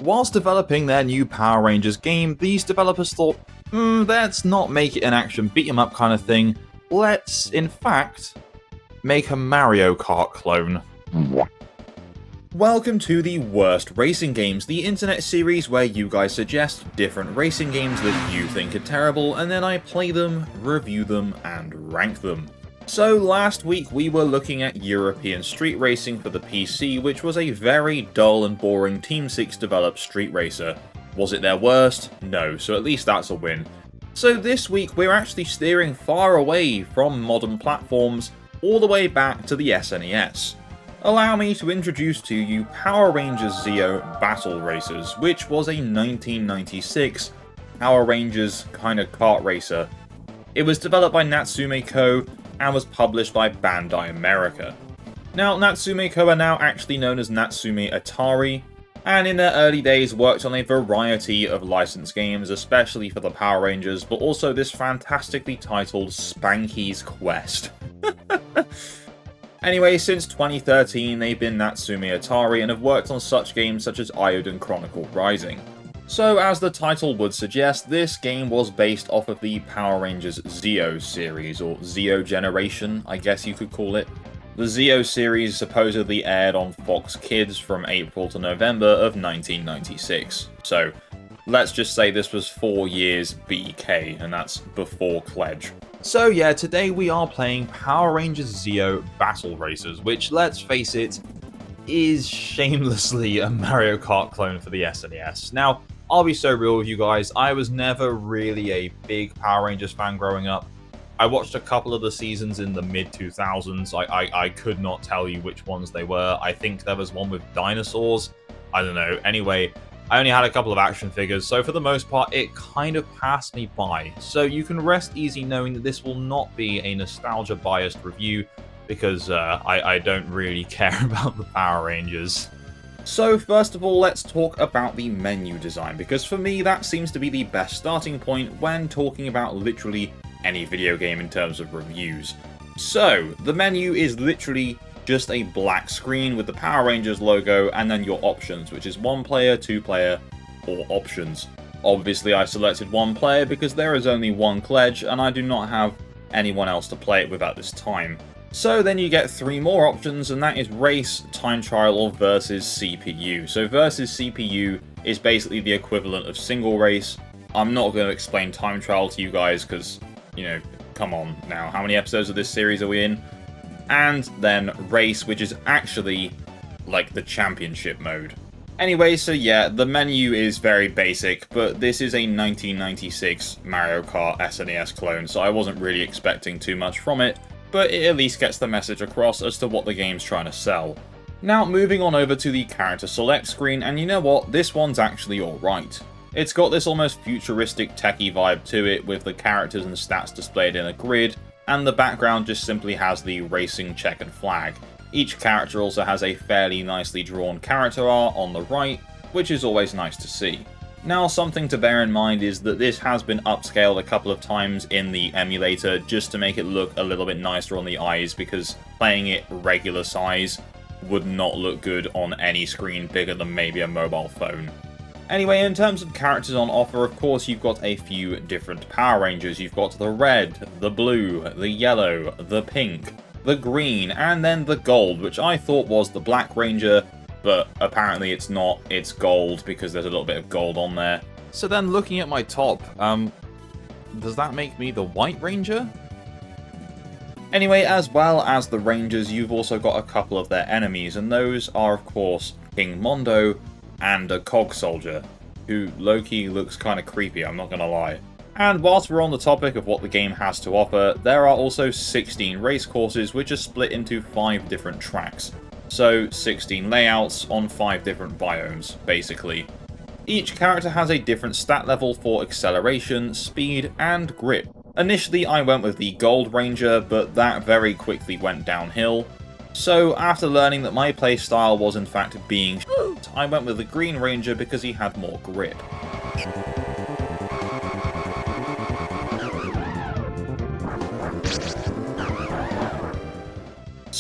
Whilst developing their new Power Rangers game, these developers thought, let's not make it an action beat 'em up kind of thing, let's, in fact, make a Mario Kart clone. Welcome to the Worst Racing Games, the internet series where you guys suggest different racing games that you think are terrible, and then I play them, review them, and rank them. So last week we were looking at European Street Racing for the PC, which was a very dull and boring Team 6 developed street racer. Was it their worst? No, so at least that's a win. So this week we're actually steering far away from modern platforms, all the way back to the SNES. Allow me to introduce to you Power Rangers Zeo Battle Racers, which was a 1996 Power Rangers kind of kart racer. It was developed by Natsume Co. and was published by Bandai America. Now, Natsume Co. are now actually known as Natsume Atari, and in their early days worked on a variety of licensed games, especially for the Power Rangers, but also this fantastically titled Spanky's Quest. Anyway, since 2013 they've been Natsume Atari and have worked on such games such as Iodine Chronicle Rising. So, as the title would suggest, this game was based off of the Power Rangers Zeo series, or Zeo Generation, I guess you could call it. The Zeo series supposedly aired on Fox Kids from April to November of 1996. So, let's just say this was 4 years BK, and that's before Cledge. So yeah, today we are playing Power Rangers Zeo Battle Racers, which, let's face it, is shamelessly a Mario Kart clone for the SNES. Now, I'll be so real with you guys, I was never really a big Power Rangers fan growing up. I watched a couple of the seasons in the mid-2000s, I could not tell you which ones they were. I think there was one with dinosaurs, I don't know. Anyway, I only had a couple of action figures, so for the most part it kind of passed me by. So you can rest easy knowing that this will not be a nostalgia-biased review, because I don't really care about the Power Rangers. So first of all, let's talk about the menu design, because for me that seems to be the best starting point when talking about literally any video game in terms of reviews. So, the menu is literally just a black screen with the Power Rangers logo and then your options, which is 1 player, 2 player, or options. Obviously I selected 1 player because there is only one Cledge and I do not have anyone else to play it with at this time. So then you get 3 more options, and that is race, time trial, or versus CPU. So versus CPU is basically the equivalent of single race. I'm not going to explain time trial to you guys because, you know, come on now, how many episodes of this series are we in? And then race, which is actually like the championship mode. Anyway, so yeah, the menu is very basic, but this is a 1996 Mario Kart SNES clone, so I wasn't really expecting too much from it. But it at least gets the message across as to what the game's trying to sell. Now, moving on over to the character select screen, and you know what, this one's actually alright. It's got this almost futuristic techie vibe to it, with the characters and stats displayed in a grid, and the background just simply has the racing checkered flag. Each character also has a fairly nicely drawn character art on the right, which is always nice to see. Now, something to bear in mind is that this has been upscaled a couple of times in the emulator just to make it look a little bit nicer on the eyes, because playing it regular size would not look good on any screen bigger than maybe a mobile phone. Anyway, in terms of characters on offer, of course you've got a few different Power Rangers. You've got the red, the blue, the yellow, the pink, the green, and then the gold, which I thought was the Black Ranger, but apparently it's not, it's gold, because there's a little bit of gold on there. So then looking at my top, does that make me the White Ranger? Anyway, as well as the Rangers, you've also got a couple of their enemies, and those are of course King Mondo and a Cog Soldier, who low-key looks kinda creepy, I'm not gonna lie. And whilst we're on the topic of what the game has to offer, there are also 16 race courses which are split into 5 different tracks. So 16 layouts on 5 different biomes, basically. Each character has a different stat level for acceleration, speed, and grip. Initially I went with the Gold Ranger, but that very quickly went downhill. So after learning that my playstyle was in fact being I went with the Green Ranger because he had more grip.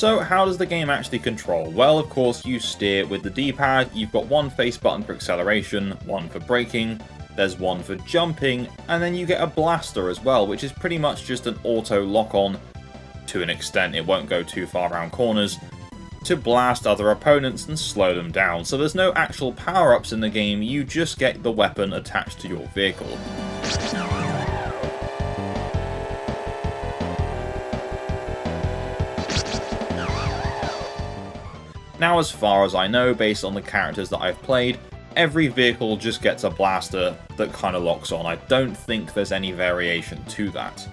So how does the game actually control? Well, of course, you steer with the D-pad, you've got one face button for acceleration, one for braking, there's one for jumping, and then you get a blaster as well, which is pretty much just an auto lock-on, to an extent. It won't go too far around corners, to blast other opponents and slow them down. So there's no actual power-ups in the game, you just get the weapon attached to your vehicle. Now, as far as I know, based on the characters that I've played, every vehicle just gets a blaster that kind of locks on. I don't think there's any variation to that.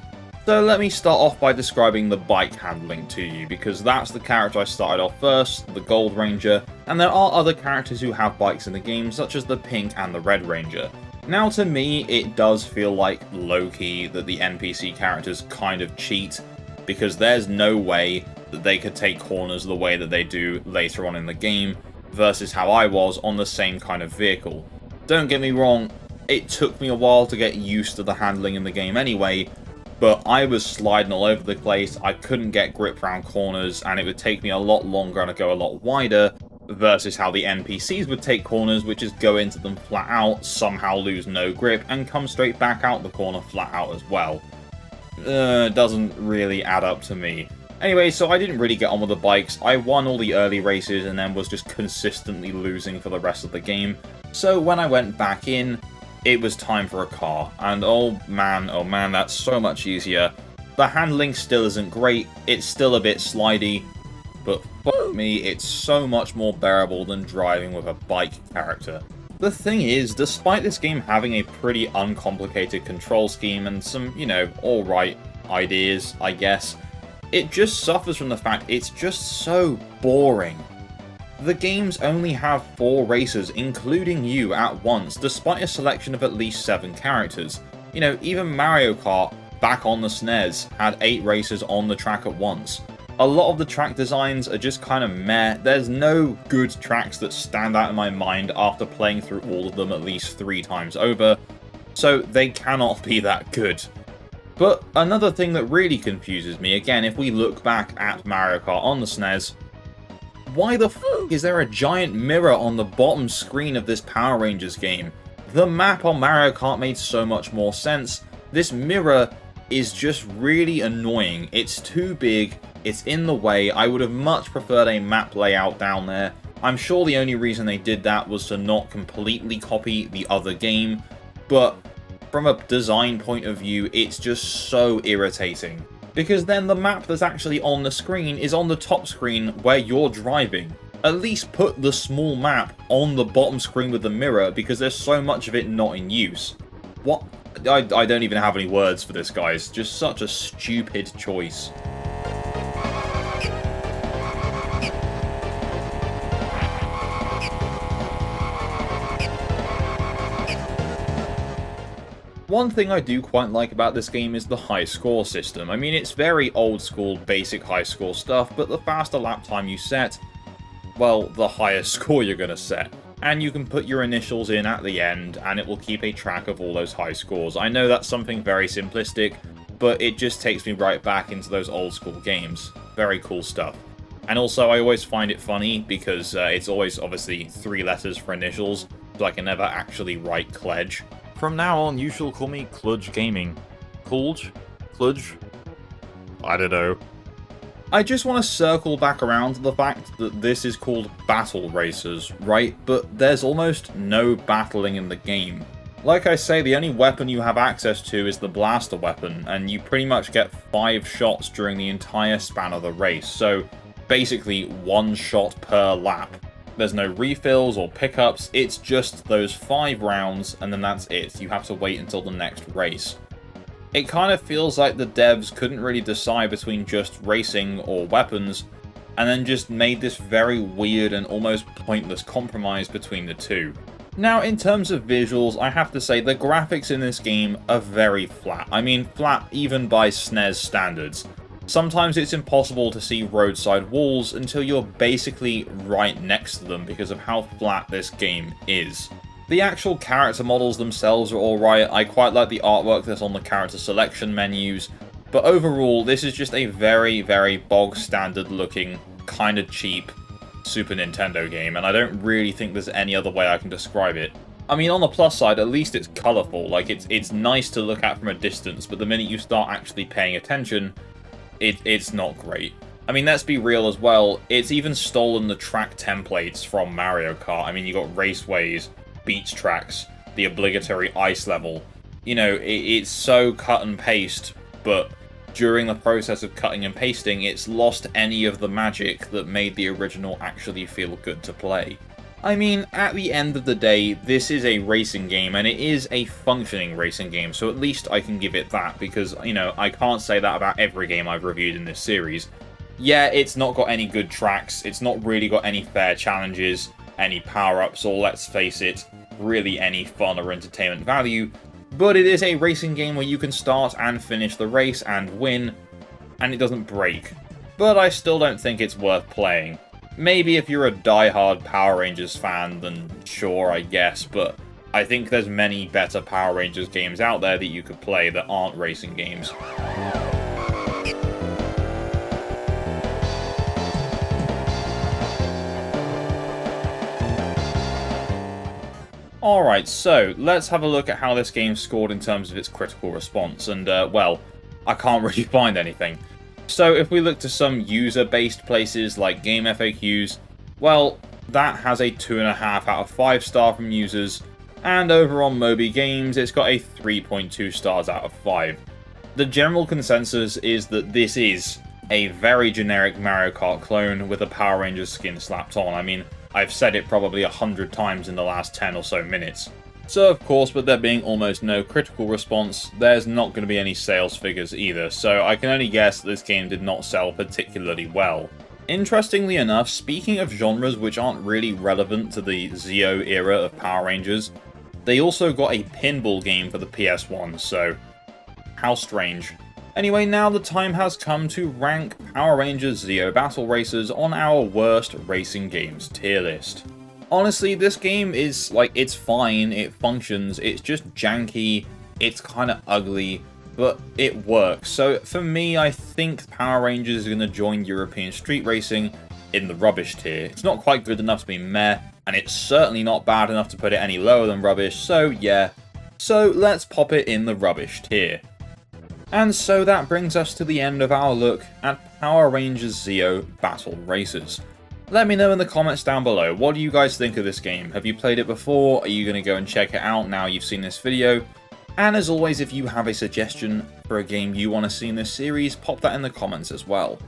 So let me start off by describing the bike handling to you, because that's the character I started off first, the Gold Ranger, and there are other characters who have bikes in the game, such as the Pink and the Red Ranger. Now, to me, it does feel like low-key that the NPC characters kind of cheat, because there's no way that they could take corners the way that they do later on in the game, versus how I was on the same kind of vehicle. Don't get me wrong, it took me a while to get used to the handling in the game anyway, but I was sliding all over the place, I couldn't get grip around corners, and it would take me a lot longer and go a lot wider, versus how the NPCs would take corners, which is go into them flat out, somehow lose no grip, and come straight back out the corner flat out as well. It doesn't really add up to me. Anyway, so I didn't really get on with the bikes. I won all the early races and then was just consistently losing for the rest of the game. So when I went back in, it was time for a car. And oh man, that's so much easier. The handling still isn't great, it's still a bit slidey, but fuck me, it's so much more bearable than driving with a bike character. The thing is, despite this game having a pretty uncomplicated control scheme and some, alright ideas, I guess, it just suffers from the fact it's just so boring. The games only have 4 racers, including you, at once, despite a selection of at least 7 characters. Even Mario Kart, back on the SNES, had 8 racers on the track at once. A lot of the track designs are just kind of meh. There's no good tracks that stand out in my mind after playing through all of them at least 3 times over, so they cannot be that good. But another thing that really confuses me, again, if we look back at Mario Kart on the SNES, why the f*** is there a giant mirror on the bottom screen of this Power Rangers game? The map on Mario Kart made so much more sense. This mirror is just really annoying. It's too big, it's in the way. I would have much preferred a map layout down there. I'm sure the only reason they did that was to not completely copy the other game, but from a design point of view, it's just so irritating. Because then the map that's actually on the screen is on the top screen where you're driving. At least put the small map on the bottom screen with the mirror, because there's so much of it not in use. What? I don't even have any words for this, guys. Just such a stupid choice. One thing I do quite like about this game is the high score system. I mean, it's very old school, basic high score stuff, but the faster lap time you set, well, the higher score you're gonna set. And you can put your initials in at the end, and it will keep a track of all those high scores. I know that's something very simplistic, but it just takes me right back into those old school games. Very cool stuff. And also, I always find it funny, because it's always, obviously, 3 letters for initials, so I can never actually write Kledge. From now on, you shall call me Kludge Gaming. Kludge? Kludge? I don't know. I just want to circle back around to the fact that this is called Battle Racers, right? But there's almost no battling in the game. Like I say, the only weapon you have access to is the blaster weapon, and you pretty much get 5 shots during the entire span of the race, so basically 1 shot per lap. There's no refills or pickups, it's just those 5 rounds, and then that's it. You have to wait until the next race. It kind of feels like the devs couldn't really decide between just racing or weapons, and then just made this very weird and almost pointless compromise between the two. Now, in terms of visuals, I have to say the graphics in this game are very flat. I mean, flat even by SNES standards. Sometimes it's impossible to see roadside walls until you're basically right next to them because of how flat this game is. The actual character models themselves are alright. I quite like the artwork that's on the character selection menus, But overall, this is just a very, very bog standard looking, kind of cheap Super Nintendo game, and I don't really think there's any other way I can describe it. I mean, on the plus side, at least it's colourful, like it's nice to look at from a distance, but the minute you start actually paying attention, it's not great. I mean, let's be real as well, it's even stolen the track templates from Mario Kart. I mean, you got raceways, beach tracks, the obligatory ice level. You know, it's so cut and paste, but during the process of cutting and pasting, it's lost any of the magic that made the original actually feel good to play. I mean, at the end of the day, this is a racing game, and it is a functioning racing game, so at least I can give it that, because, you know, I can't say that about every game I've reviewed in this series. Yeah, it's not got any good tracks, it's not really got any fair challenges, any power-ups, or let's face it, really any fun or entertainment value, but it is a racing game where you can start and finish the race and win, and it doesn't break. But I still don't think it's worth playing. Maybe if you're a die-hard Power Rangers fan, then sure, I guess, but I think there's many better Power Rangers games out there that you could play that aren't racing games. Alright, so let's have a look at how this game scored in terms of its critical response, and well, I can't really find anything. So if we look to some user-based places like Game FAQs, well, that has a 2.5 out of 5 star from users, and over on Moby Games it's got a 3.2 stars out of 5. The general consensus is that this is a very generic Mario Kart clone with a Power Rangers skin slapped on. I mean, I've said it probably 100 times in the last 10 or so minutes. So of course, with there being almost no critical response, there's not going to be any sales figures either, so I can only guess that this game did not sell particularly well. Interestingly enough, speaking of genres which aren't really relevant to the Zeo era of Power Rangers, they also got a pinball game for the PS1, so how strange. Anyway, now the time has come to rank Power Rangers Zeo Battle Racers on our worst racing games tier list. Honestly, this game is, like, it's fine, it functions, it's just janky, it's kind of ugly, but it works. So for me, I think Power Rangers is going to join European Street Racing in the rubbish tier. It's not quite good enough to be meh, and it's certainly not bad enough to put it any lower than rubbish, so yeah. So let's pop it in the rubbish tier. And so that brings us to the end of our look at Power Rangers Zeo Battle Racers. Let me know in the comments down below, what do you guys think of this game? Have you played it before? Are you going to go and check it out now you've seen this video? And as always, if you have a suggestion for a game you want to see in this series, pop that in the comments as well.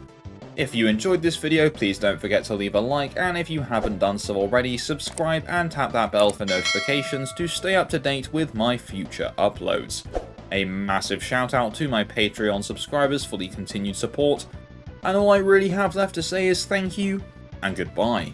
If you enjoyed this video, please don't forget to leave a like, and if you haven't done so already, subscribe and tap that bell for notifications to stay up to date with my future uploads. A massive shout out to my Patreon subscribers for the continued support, and all I really have left to say is thank you and goodbye.